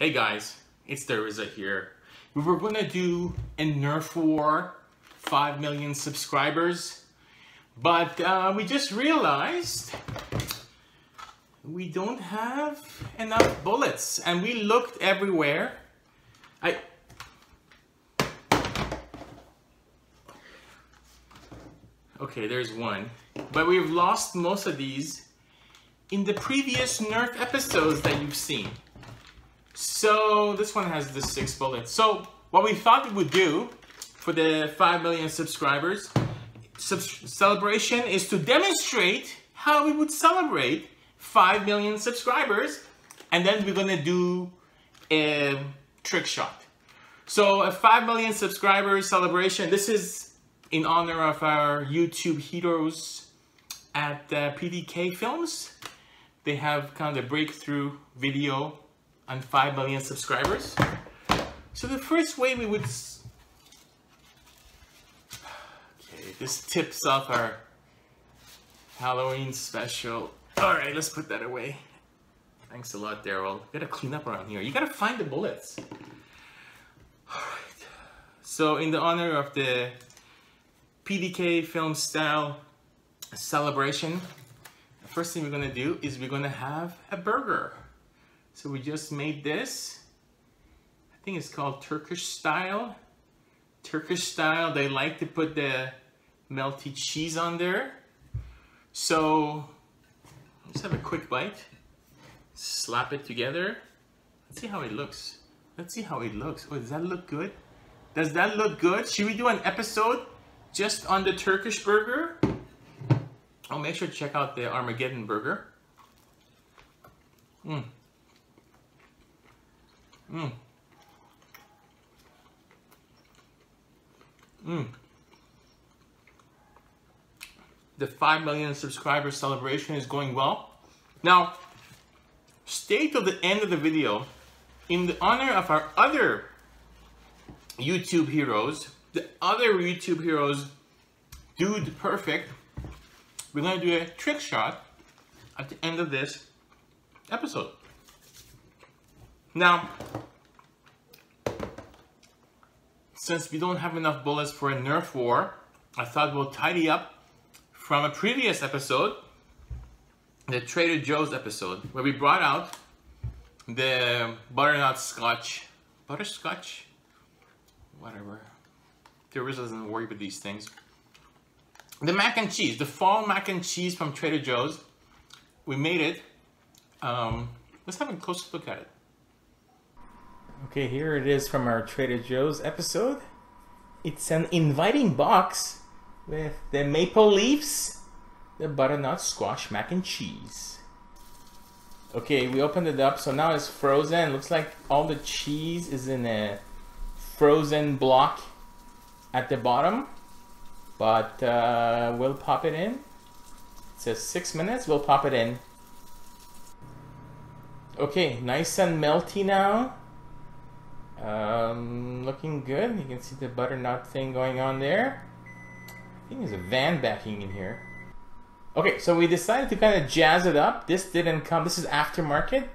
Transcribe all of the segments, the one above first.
Hey guys, it's Deriza here. We were gonna do a Nerf War 5 million subscribers, but we just realized we don't have enough bullets, and we looked everywhere. Okay, there's one, but we've lost most of these in the previous Nerf episodes that you've seen. So this one has the 6 bullets. So what we thought we would do for the 5 million subscribers celebration is to demonstrate how we would celebrate 5 million subscribers, and then we're gonna do a trick shot. So a 5 million subscribers celebration. This is in honor of our YouTube heroes at PDK Films. They have kind of a breakthrough video on 5 million subscribers. So the first way we would... Okay, this tips off our Halloween special. All right, let's put that away. Thanks a lot, Daryl. Gotta clean up around here. You gotta find the bullets. All right. So in the honor of the PDK Film style celebration, the first thing we're gonna do is we're gonna have a burger. So we just made this. I think it's called Turkish style. Turkish style, they like to put the melty cheese on there. So let's have a quick bite. Slap it together. Let's see how it looks. Let's see how it looks. Oh, does that look good? Does that look good? Should we do an episode just on the Turkish burger? Oh, make sure to check out the Armageddon burger. The 5 million subscriber celebration is going well. Now, stay till the end of the video. In the honor of our other YouTube heroes, the other YouTube heroes, Dude Perfect, we're gonna do a trick shot at the end of this episode. Now, since we don't have enough bullets for a Nerf War, I thought we'll tidy up from a previous episode, the Trader Joe's episode, where we brought out the butterscotch, whatever. Teresa doesn't worry with these things. The mac and cheese, the fall mac and cheese from Trader Joe's. We made it. Let's have a close look at it. Okay, here it is from our Trader Joe's episode. It's an inviting box with the maple leaves, the butternut squash mac and cheese. Okay, we opened it up, so now it's frozen. Looks like all the cheese is in a frozen block at the bottom, but we'll pop it in. It says 6 minutes, we'll pop it in. Okay, nice and melty now. Looking good. You can see the butternut thing going on there. I think there's a van backing in here. Okay, so we decided to kind of jazz it up. This didn't come, this is aftermarket,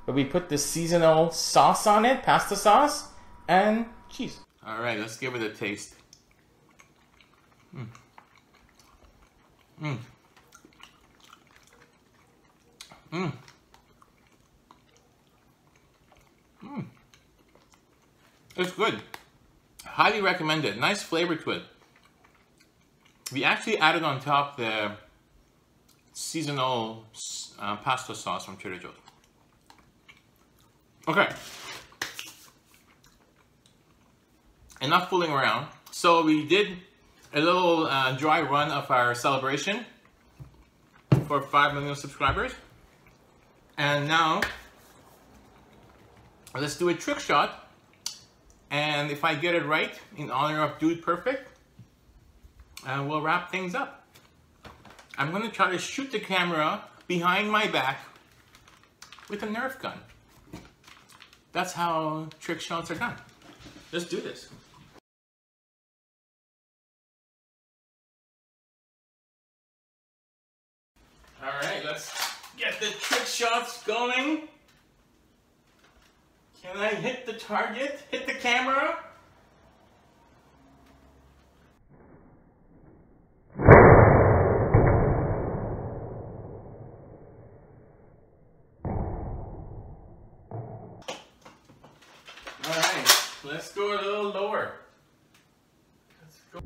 but we put the seasonal sauce on it, pasta sauce, and cheese. All right, let's give it a taste. It's good. Highly recommend it. Nice flavor to it. We actually added on top the seasonal pasta sauce from Trader Joe's. Okay. Enough fooling around. So we did a little dry run of our celebration for 5 million subscribers. And now, let's do a trick shot. And if I get it right, in honor of Dude Perfect, we'll wrap things up. I'm gonna try to shoot the camera behind my back with a Nerf gun. That's how trick shots are done. Let's do this. All right, let's get the trick shots going. Can I hit the target? Hit the camera? Alright, let's go a little lower. Let's go.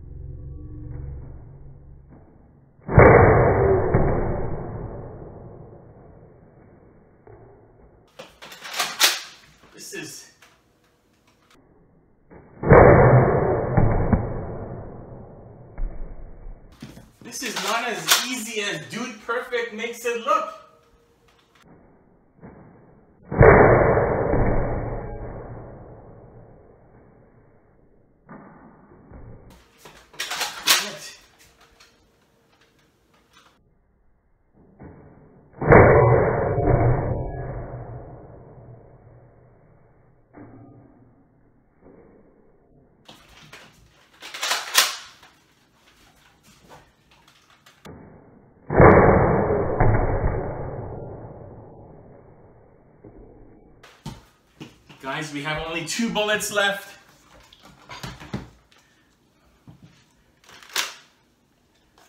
This is not as easy as Dude Perfect makes it look. Guys, we have only 2 bullets left.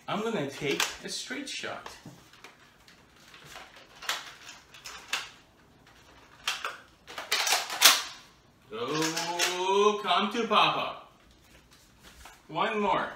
I'm gonna take a straight shot. Oh, come to Papa. One more.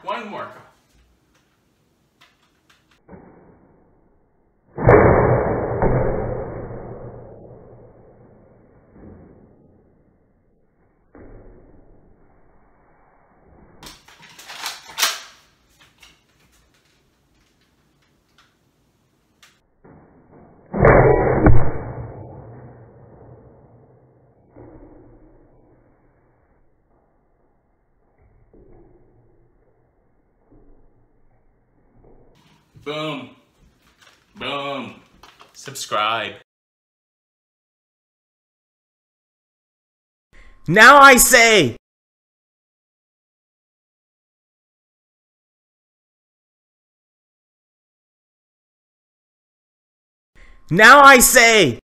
Boom. Boom. Subscribe. Now I say! Now I say!